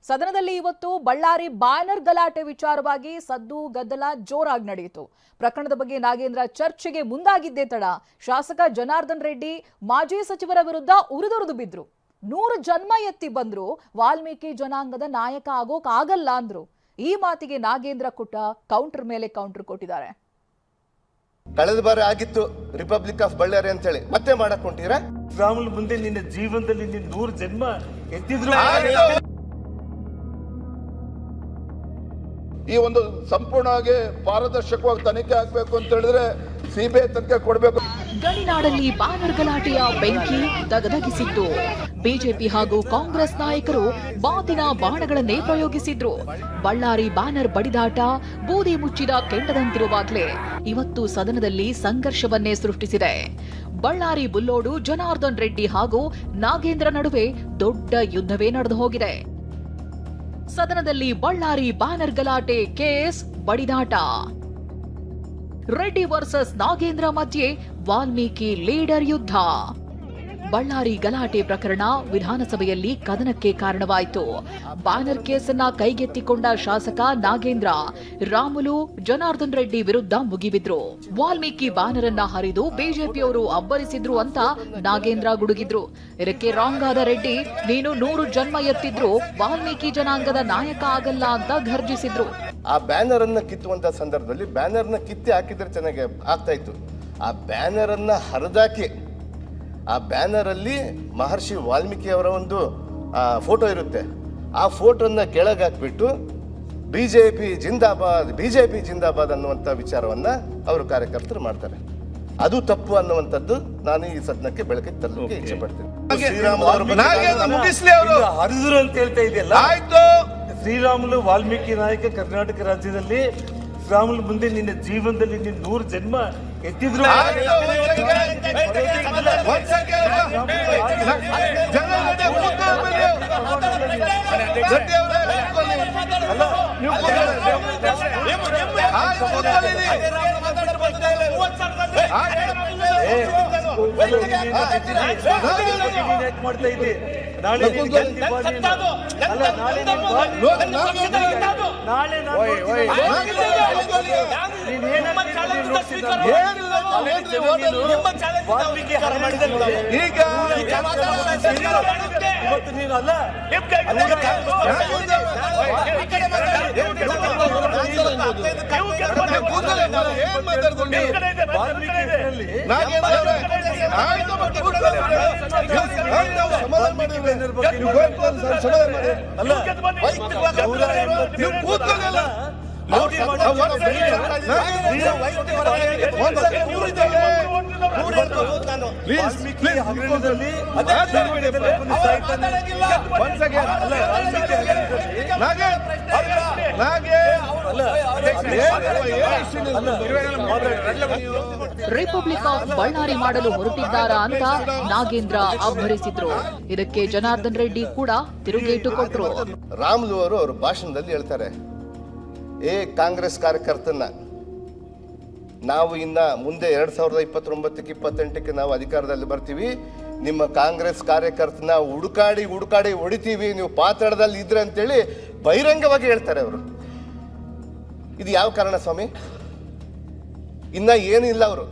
ಸದನದಲ್ಲಿ ಇವತ್ತು ಬಳ್ಳಾರಿ ಬ್ಯಾನರ್ ಗಲಾಟೆ ವಿಚಾರವಾಗಿ ಸದ್ದು ಗದ್ದಲ ಜೋರಾಗಿ ನಡೆಯಿತು. ಪ್ರಕರಣದ ಬಗ್ಗೆ ನಾಗೇಂದ್ರ ಚರ್ಚೆಗೆ ಮುಂದಾಗಿದ್ದೇ ತಡ ಶಾಸಕ ಜನಾರ್ದನ್ ರೆಡ್ಡಿ ಮಾಜಿ ಸಚಿವರ ವಿರುದ್ಧ ಉರಿದುರಿದು ಬಿದ್ರು. 100 ಜನ್ಮ ಎತ್ತಿ ಬಂದ್ರು ವಾಲ್ಮೀಕಿ ಜನಾಂಗದ ನಾಯಕ ಆಗೋಕಾಗಲ್ಲ ಅಂದ್ರು. ಈ ಮಾತಿಗೆ ನಾಗೇಂದ್ರ ಕೊಟ್ಟ ಕೌಂಟರ್ ಮೇಲೆ ಕೌಂಟರ್ ಕೊಟ್ಟಿದ್ದಾರೆ. ಕಳೆದ ಬಾರಿ ಆಗಿತ್ತು ರಿಪಬ್ಲಿಕ್ ಆಫ್ ಬಳ್ಳಾರಿ ಅಂತ ಹೇಳಿ ಮತ್ತೆ ಮಾಡಕ್ ಹೊಂಟೀರಾ? ರಾಮುಲು ಮುಂದೆ ನಿನ್ನ ಜೀವನದಲ್ಲಿ 100 ಜನ್ಮ ಎತ್ತಿದ್ರು. ಈ ಒಂದು ಸಂಪೂರ್ಣವಾಗಿ ಪಾರದರ್ಶಕವಾಗಿ ತನಿಖೆ ಆಗಬೇಕು ಅಂತ ಹೇಳಿದ್ರೆ ಸಿಬಿಐ ತನಿಖೆ ಕೊಡಬೇಕು. ಗಣಿನಾಡಲ್ಲಿ ಬ್ಯಾನರ್ ಗಲಾಟೆಯ ಬೆಂಕಿ ದಗದಗಿಸಿದ್ದು. ಬಿಜೆಪಿ ಹಾಗೂ ಕಾಂಗ್ರೆಸ್ ನಾಯಕರು ಮಾತಿನ ಬಾಣಗಳನ್ನೇ ಪ್ರಯೋಗಿಸಿದ್ರು. ಬಳ್ಳಾರಿ ಬ್ಯಾನರ್ ಬಡಿದಾಟ ಬೂದಿ ಮುಚ್ಚಿದ ಕೆಂಡದಂತಿರುವಾಗಲೇ ಇವತ್ತು ಸದನದಲ್ಲಿ ಸಂಘರ್ಷವನ್ನೇ ಸೃಷ್ಟಿಸಿದೆ. ಬಳ್ಳಾರಿ ಬುಲ್ಲೋಡು ಜನಾರ್ದನ್ ರೆಡ್ಡಿ ಹಾಗೂ ನಾಗೇಂದ್ರ ನಡುವೆ ದೊಡ್ಡ ಯುದ್ಧವೇ ನಡೆದು ಹೋಗಿದೆ. ಸದನದಲ್ಲಿ ಬಳ್ಳಾರಿ ಬ್ಯಾನರ್ ಗಲಾಟೆ, ಕೇಸ್, ಬಡಿದಾಟ. ರೆಡ್ಡಿ ವರ್ಸಸ್ ನಾಗೇಂದ್ರ ಮಧ್ಯೆ ವಾಲ್ಮೀಕಿ ಲೀಡರ್ ಯುದ್ಧ. ಬಳ್ಳಾರಿ ಗಲಾಟೆ ಪ್ರಕರಣ ವಿಧಾನಸಭೆಯಲ್ಲಿ ಕದನಕ್ಕೆ ಕಾರಣವಾಯಿತು. ಬ್ಯಾನರ್ ಕೇಸನ್ನ ಕೈಗೆತ್ತಿಕೊಂಡ ಶಾಸಕ ನಾಗೇಂದ್ರ ರಾಮುಲು ಜನಾರ್ದನ್ ರೆಡ್ಡಿ ವಿರುದ್ಧ ಮುಗಿಬಿದ್ರು. ವಾಲ್ಮೀಕಿ ಬ್ಯಾನರ್ ಅನ್ನ ಹರಿದು ಬಿಜೆಪಿಯವರು ಅಬ್ಬರಿಸಿದ್ರು ಅಂತ ನಾಗೇಂದ್ರ ಗುಡುಗಿದ್ರು. ಇದಕ್ಕೆ ರಾಂಗ್ ಆದ ರೆಡ್ಡಿ, ನೀನು 100 ಜನ್ಮ ಎತ್ತಿದ್ರು ವಾಲ್ಮೀಕಿ ಜನಾಂಗದ ನಾಯಕ ಆಗಲ್ಲ ಅಂತ ಘರ್ಜಿಸಿದ್ರು. ಆ ಬ್ಯಾನರ್ ಅನ್ನ ಕಿತ್ತುವಂತ ಸಂದರ್ಭದಲ್ಲಿ ಬ್ಯಾನರ್ನ ಕಿತ್ತಿ ಹಾಕಿದ್ರೆ ಚೆನ್ನಾಗಿ ಆಗ್ತಾ ಇತ್ತು. ಆ ಬ್ಯಾನರ್ ಅನ್ನ ಹರಿದಾಕಿ ಆ ಬ್ಯಾನರ್ ಅಲ್ಲಿ ಮಹರ್ಷಿ ವಾಲ್ಮೀಕಿ ಅವರ ಒಂದು ಫೋಟೋ ಇರುತ್ತೆ. ಆ ಫೋಟೋನ ಕೆಳಗೆ ಹಾಕ್ಬಿಟ್ಟು ಬಿಜೆಪಿ ಜಿಂದಾಬಾದ್ ಅನ್ನುವಂಥ ವಿಚಾರವನ್ನ ಅವರು ಕಾರ್ಯಕರ್ತರು ಮಾಡ್ತಾರೆ. ಅದು ತಪ್ಪು ಅನ್ನುವಂಥದ್ದು ನಾನು ಈ ಸದನಕ್ಕೆ ಬೆಳಕಿಗೆ ತರಲಿಕ್ಕೆ ಇಚ್ಛೆ ಪಡ್ತೇನೆ. ಹರಿದ್ರು ಅಂತ ಹೇಳ್ತಾ ಇದೆಯಲ್ಲ, ಶ್ರೀರಾಮುಲು ವಾಲ್ಮೀಕಿ ನಾಯಕ ಕರ್ನಾಟಕ ರಾಜ್ಯದಲ್ಲಿ ಶ್ರೀರಾಮುಲು ಮುಂದೆ ನಿನ್ನ ಜೀವನದಲ್ಲಿ 100 ಜನ್ಮ ಎತ್ತಿದ್ರು. ಮಾಡ್ತಾ ಇದ್ದೆ ನಾಳೆ ಇವತ್ತು ನೀನು ಅಲ್ಲ ರಿಪಬ್ಲಿಕ್ ಆಫ್ ಬಳ್ಳಾರಿ ಮಾಡಲು ಹೊರಟಿದ್ದಾರಾ ಅಂತ ನಾಗೇಂದ್ರ ಅಬ್ಬರಿಸಿದ್ರು. ಇದಕ್ಕೆ ಜನಾರ್ದನ್ ರೆಡ್ಡಿ ಕೂಡ ತಿರುಗೇಟು ಕೊಟ್ಟರು. ರಾಮುಲು ಅವರು ಅವ್ರ ಭಾಷಣದಲ್ಲಿ ಹೇಳ್ತಾರೆ, ಕಾಂಗ್ರೆಸ್ ಕಾರ್ಯಕರ್ತನ ನಾವು ಇನ್ನ ಮುಂದೆ 2029ಕ್ಕೆ 28ಕ್ಕೆ ನಾವು ಅಧಿಕಾರದಲ್ಲಿ ಬರ್ತೀವಿ, ನಿಮ್ಮ ಕಾಂಗ್ರೆಸ್ ಕಾರ್ಯಕರ್ತನ ಹುಡುಕಾಡಿ ಹೊಡಿತೀವಿ, ನೀವು ಪಾತ್ರದಲ್ಲಿ ಇದ್ರೆ ಅಂತೇಳಿ ಬಹಿರಂಗವಾಗಿ ಹೇಳ್ತಾರೆ ಅವರು. ಇದು ಯಾವ ಕಾರಣ ಸ್ವಾಮಿ? ಇನ್ನ ಏನಿಲ್ಲ, ಅವರು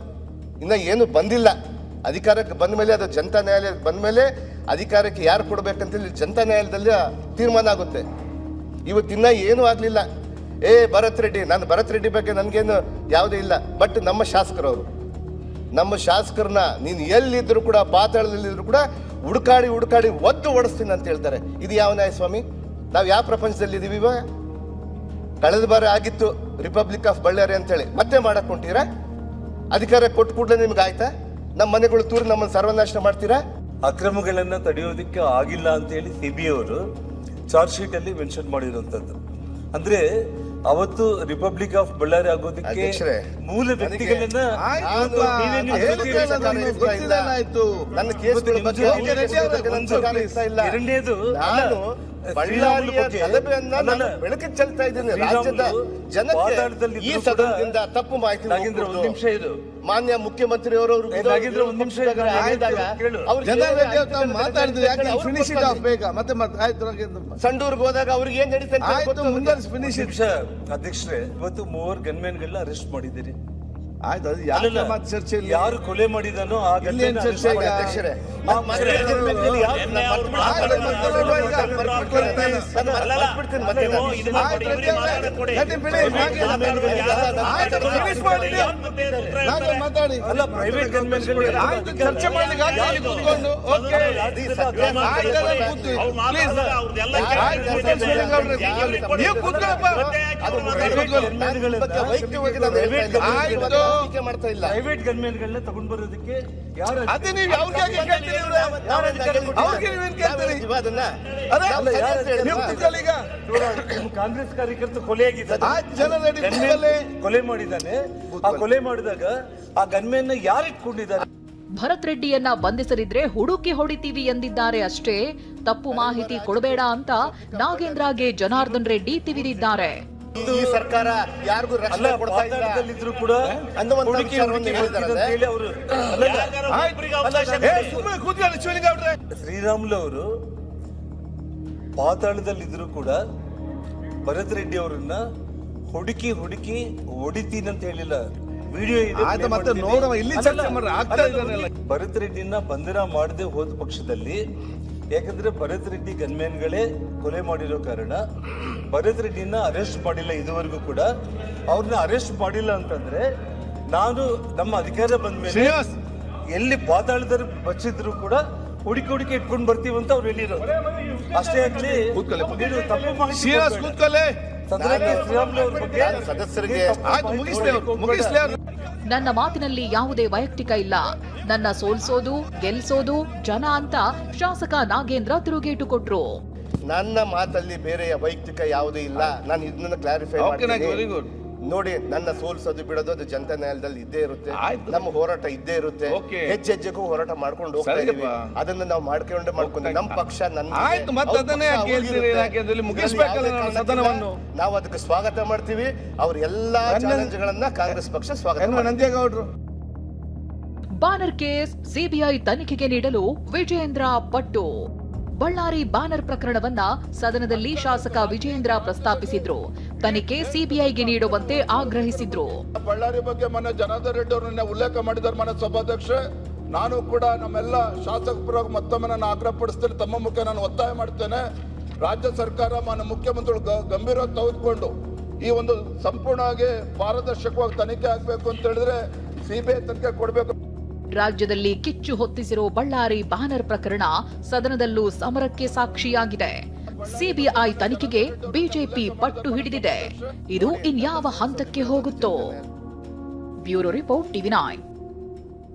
ಇನ್ನ ಏನು ಬಂದಿಲ್ಲ. ಅಧಿಕಾರಕ್ಕೆ ಬಂದ ಮೇಲೆ, ಅದು ಜನತಾ ನ್ಯಾಯಾಲಯಕ್ಕೆ ಬಂದ ಮೇಲೆ ಅಧಿಕಾರಕ್ಕೆ ಯಾರು ಕೊಡ್ಬೇಕಂತೇಳಿ ಜನತಾ ನ್ಯಾಯಾಲಯದಲ್ಲಿ ತೀರ್ಮಾನ ಆಗುತ್ತೆ. ಇವತ್ತಿನ್ನ ಏನೂ ಆಗ್ಲಿಲ್ಲ. ಭರತ್ ರೆಡ್ಡಿ, ನಾನು ಭರತ್ ರೆಡ್ಡಿ ಬಗ್ಗೆ ನನಗೇನು ಯಾವುದೇ ಇಲ್ಲ, ಬಟ್ ನಮ್ಮ ಶಾಸಕರನ್ನ ನೀನು ಎಲ್ಲಿದ್ರು ಕೂಡ, ಪಾತಾಳದಲ್ಲಿದ್ರು ಕೂಡ ಹುಡುಕಾಡಿ ಒದ್ದು ಓಡಿಸ್ತೀನಿ ಅಂತ ಹೇಳ್ತಾರೆ. ಇದು ಯಾವ ನ್ಯಾಯ ಸ್ವಾಮಿ? ನಾವು ಯಾವ ಪ್ರಪಂಚದಲ್ಲಿ ಇದೀವಿ ಇವಾಗ? ಕಳೆದ ಬಾರಿ ಆಗಿತ್ತು ರಿಪಬ್ಲಿಕ್ ಆಫ್ ಬಳ್ಳಾರಿ ಅಂತ ಹೇಳಿ ಮತ್ತೆ ಮಾಡಕ್ ಹೊಂಟೀರಾ? ಅಧಿಕಾರ ಕೊಟ್ಟು ಕೂಡಲೇ ನಿಮ್ಗೆ ಆಯ್ತಾ? ನಮ್ಮ ಮನೆಗಳು ತೂರಿ ನಮ್ಮನ್ನು ಸರ್ವನಾಶ ಮಾಡ್ತೀರಾ? ಅಕ್ರಮಗಳನ್ನ ತಡೆಯೋದಕ್ಕೆ ಆಗಿಲ್ಲ ಅಂತ ಹೇಳಿ ಸಿಬಿಐ ಅವರು ಚಾರ್ಜ್ ಶೀಟ್ ಅಲ್ಲಿ ಮೆನ್ಷನ್ ಮಾಡಿರುವಂತದ್ದು. ಅಂದ್ರೆ ಅವತ್ತು ರಿಪಬ್ಲಿಕ್ ಆಫ್ ಬಳ್ಳಾರಿ ಆಗೋದಕ್ಕೆ ಮೂಲ ವ್ಯಕ್ತಿಗಳನ್ನ ಎರಡನೇದು, ಬಳ್ಳಾರಿಯ ಗಲಭೆಯನ್ನ ನಾನು ಬೆಳಕಿಗೆ ಚೆಲ್ತಾ ಇದ್ದೀನಿ. ರಾಜ್ಯದ ಜನಕ್ಕೆ ಈ ಸದನದಿಂದ ತಪ್ಪು ಮಾಹಿತಿ ನಾಗೇಂದ್ರ ಒಂದು ನಿಮಿಷ ಇರು. ಮಾನ್ಯ ಮುಖ್ಯಮಂತ್ರಿಯವರು ನಾಗೇಂದ್ರ ಒಂದು ನಿಮಿಷ ಮಾತಾಡಿದ್ರೆ ಯಾಕೆ ಫಿನಿಶ್ ಇಟ್ ಆಫ್ ಬೇಗ ಮತ್ತೆ ಆಯ್ತು ನಾಗೇಂದ್ರ ಸಂಡೂರ್ಗೆ ಹೋದಾಗ ಅವ್ರಿಗೆ ಏನ್ ನಡೀತಾ ಆಯ್ತು ಮುಂದೆ ಫಿನಿಶ್ ನಿಮಿಷ ಅಧ್ಯಕ್ಷರೇ, ಇವತ್ತು 3 ಗನ್ಮೆನ್ಗಳನ್ನ ಅರೆಸ್ಟ್ ಮಾಡಿದ್ದೀರಿ. ಆಯ್ತು ಅದು ಯಾಕೆ ಮತ್ತೆ ಚರ್ಚೆ ಇಲ್ಲ. ಯಾರು ಕೊಲೆ ಮಾಡಿದಾನೋ ಆ ಇಲ್ಲೇನ್ ಚರ್ಚೆ ಇಲ್ಲ. ಅಧ್ಯಕ್ಷರೇ ಮಾತಾಡಿ ಅಲ್ಲ, ಪ್ರೈವೇಟ್ ಗನ್ಮೆನ್ಗಳು ಚರ್ಚೆ ಮಾಡ್ಲಿಕ್ಕೆ ಕೂತ್ಕೊಂಡು ನೀವು ಕೂತ್ಕೊಳ್ಳಪ್ಪ. ಮಾಡ್ತಾ ಇಲ್ಲ. ಪ್ರೈವೇಟ್ ಗನ್ಮೆನ್ಗಳನ್ನ ತಗೊಂಡ್ ಬರೋದಕ್ಕೆ ಯಾರು ಅದೇ ನೀವು ಅವ್ರಿಗೆ ಕೇಳ್ತೀರಿ, ಅವ್ರಿಗೆ ನೀವೇನ್ ಕೇಳ್ತೀರಿ? ನೀವು ಕೂತ್ಕೊಳ್ಳಿ ಈಗ. ಕಾಂಗ್ರೆಸ್ ಕಾರ್ಯಕರ್ತ ಕೊಲೆಯಾಗಿದ್ದಾನೆ, ಆಯ್ತು ಜನ ರೆಡಿ ಕೂತ್ಕೊಳ್ಳಿ. ಕೊಲೆ ಮಾಡಿದ್ದಾನೆ. ಆ ಕೊಲೆ ಮಾಡಿದಾಗ ಆ ಗನ್ಮೆನ್ ಯಾರು ಇಟ್ಕೊಂಡಿದ್ದಾರೆ? ಭರತ್ ರೆಡ್ಡಿಯನ್ನ ಬಂಧಿಸದಿದ್ರೆ ಹುಡುಕಿ ಹೊಡಿತೀವಿ ಎಂದಿದ್ದಾರೆ ಅಷ್ಟೇ. ತಪ್ಪು ಮಾಹಿತಿ ಕೊಡಬೇಡ ಅಂತ ನಾಗೇಂದ್ರಗೆ ಜನಾರ್ದನ್ ರೆಡ್ಡಿ ತಿವಿದಿದ್ದಾರೆ. ಈ ಸರ್ಕಾರ ಯಾರಿಗೂ ರಕ್ಷಣೆ ಕೊಡ್ತಾ ಇಲ್ಲ ಇದ್ರು ಕೂಡ ಅನ್ನುವಂತ ವಿಚಾರವನ್ನು ಹೇಳಿದ್ದಾರೆ. ಶ್ರೀರಾಮುಲು ಅವರು ಪಾತಾಳದಲ್ಲಿದ್ರು ಕೂಡ ಭರತ್ ರೆಡ್ಡಿ ಅವರನ್ನ ಹುಡುಕಿ ಹೊಡಿತೀನಿ ಅಂತ ಹೇಳಿಲ್ಲ. ವಿಡಿಯೋ ಇದೆ, ಮತ್ತೆ ನೋಡುವ ಇಲ್ಲಿ ಚರ್ಚೆ ಮಾಡ್ರೆ ಆಗ್ತಾ ಇದ್ದಾನೆಲ್ಲ. ಭರತ್ ರೆಡ್ಡಿನ ಬಂಧನ ಮಾಡದೆ ಹೋದ ಪಕ್ಷದಲ್ಲಿ, ಯಾಕಂದ್ರೆ ಭರತ್ ರೆಡ್ಡಿ ಗನ್ಮೆನ್ಗಳೇ ಕೊಲೆ ಮಾಡಿರೋ ಕಾರಣ ಭರತ್ ರೆಡ್ಡಿನ ಅರೆಸ್ಟ್ ಮಾಡಿಲ್ಲ ಇದುವರೆಗೂ ಕೂಡ. ಅವ್ರನ್ನ ಅರೆಸ್ಟ್ ಮಾಡಿಲ್ಲ ಅಂತಂದ್ರೆ ನಾನು ನಮ್ಮ ಅಧಿಕಾರ ಬಂದ ಮೇಲೆ ಎಲ್ಲಿ ಪಾತಾಳದಲ್ಲಿ ಬಚ್ಚಿದ್ರು ಕೂಡ ಹುಡುಕಿ ಇಟ್ಕೊಂಡು ಬರ್ತೀವಿ ಅಂತ ಅವ್ರು ಹೇಳಿರೋದು. ಅಷ್ಟೇ ಆಗ್ಲಿ, ತಪ್ಪು ಮಾಹಿತಿ ಸದನಕ್ಕೆ ಶ್ರೀರಾಮುಲು ಅವ್ರ ಬಗ್ಗೆ ಸದಸ್ಯರಿಗೆ ನನ್ನ ಮಾತಿನಲ್ಲಿ ಯಾವುದೇ ವೈಯಕ್ತಿಕ ಇಲ್ಲ. ನನ್ನ ಸೋಲ್ಸೋದು ಗೆಲ್ಸೋದು ಜನ ಅಂತ ಶಾಸಕ ನಾಗೇಂದ್ರ ತಿರುಗೇಟು ಕೊಟ್ರು. ನನ್ನ ಮಾತಲ್ಲಿ ಬೇರೆ ವೈಯಕ್ತಿಕ ಯಾವುದೂ ಇಲ್ಲ. ನಾನು ಇದನ್ನ ಕ್ಲಾರಿಫೈ ಮಾಡ್ತೀನಿ. ನೋಡಿ, ನನ್ನ ಸೋಲ್ಸೋದು ಬಿಡೋದು ಅದು ಜನತಾ ನ್ಯಾಯಾಲಯದಲ್ಲಿ ಇದ್ದೇ ಇರುತ್ತೆ. ನಮ್ಮ ಹೋರಾಟ ಇದ್ದೇ ಇರುತ್ತೆ. ಹೆಜ್ಜೆಗೂ ಹೋರಾಟ ಮಾಡ್ಕೊಂಡು ಹೋಗ್ತಾ ಇದೀವಿ. ಅದನ್ನ ನಾವು ಮಾಡ್ಕೊಂಡು ನಮ್ಮ ಪಕ್ಷ ನಾವು ಅದಕ್ಕೆ ಸ್ವಾಗತ ಮಾಡ್ತೀವಿ. ಅವ್ರ ಎಲ್ಲಾ ಚಾಲೆಂಜ್ಗಳನ್ನ ಕಾಂಗ್ರೆಸ್ ಪಕ್ಷ ಸ್ವಾಗತ. ನಂದೇಗೌಡರು ಬ್ಯಾನರ್ ಕೇಸ್ ಸಿಬಿಐ ತನಿಖೆಗೆ ನೀಡಲು ವಿಜಯೇಂದ್ರ ಪಟ್ಟು. ಬಳ್ಳಾರಿ ಬ್ಯಾನರ್ ಪ್ರಕರಣವನ್ನ ಸದನದಲ್ಲಿ ಶಾಸಕ ವಿಜಯೇಂದ್ರ ಪ್ರಸ್ತಾಪಿಸಿದ್ರು. ತನಿಖೆ ಸಿಬಿಐಗೆ ನೀಡುವಂತೆ ಆಗ್ರಹಿಸಿದ್ರು. ಬಳ್ಳಾರಿ ಬಗ್ಗೆ ಮೊನ್ನೆ ಜನಾರ್ದನ್ ರೆಡ್ಡಿ ಅವರನ್ನ ಉಲ್ಲೇಖ ಮಾಡಿದ್ದಾರೆ ಮಾನ್ಯ ಸಭಾಧ್ಯಕ್ಷ. ನಾನು ಕೂಡ ನಮ್ಮೆಲ್ಲ ಶಾಸಕರ ಮತ್ತೊಮ್ಮೆ ನಾನು ಆಗ್ರಹಪಡಿಸ್ತೇನೆ, ತಮ್ಮ ಮುಖ್ಯ ನಾನು ಒತ್ತಾಯ ಮಾಡ್ತೇನೆ. ರಾಜ್ಯ ಸರ್ಕಾರ ಮಾನ್ಯ ಮುಖ್ಯಮಂತ್ರಿಗಳು ಗಂಭೀರವಾಗಿ ತೆಗೆದುಕೊಂಡು ಈ ಒಂದು ಸಂಪೂರ್ಣವಾಗಿ ಪಾರದರ್ಶಕವಾಗಿ ತನಿಖೆ ಆಗಬೇಕು ಅಂತ ಹೇಳಿದ್ರೆ ಸಿಬಿಐ ತನಿಖೆ ಕೊಡಬೇಕು. ರಾಜ್ಯದಲ್ಲಿ ಕಿಚ್ಚು ಹೊತ್ತಿಸಿರೋ ಬಳ್ಳಾರಿ ಬ್ಯಾನರ್ ಪ್ರಕರಣ ಸದನದಲ್ಲೂ ಸಮರಕ್ಕೆ ಸಾಕ್ಷಿಯಾಗಿದೆ. ಸಿಬಿಐ ತನಿಖೆಗೆ ಬಿಜೆಪಿ ಪಟ್ಟು ಹಿಡಿದಿದೆ. ಇದು ಇನ್ಯಾವ ಹಂತಕ್ಕೆ ಹೋಗುತ್ತೋ? Bureau report, TV9.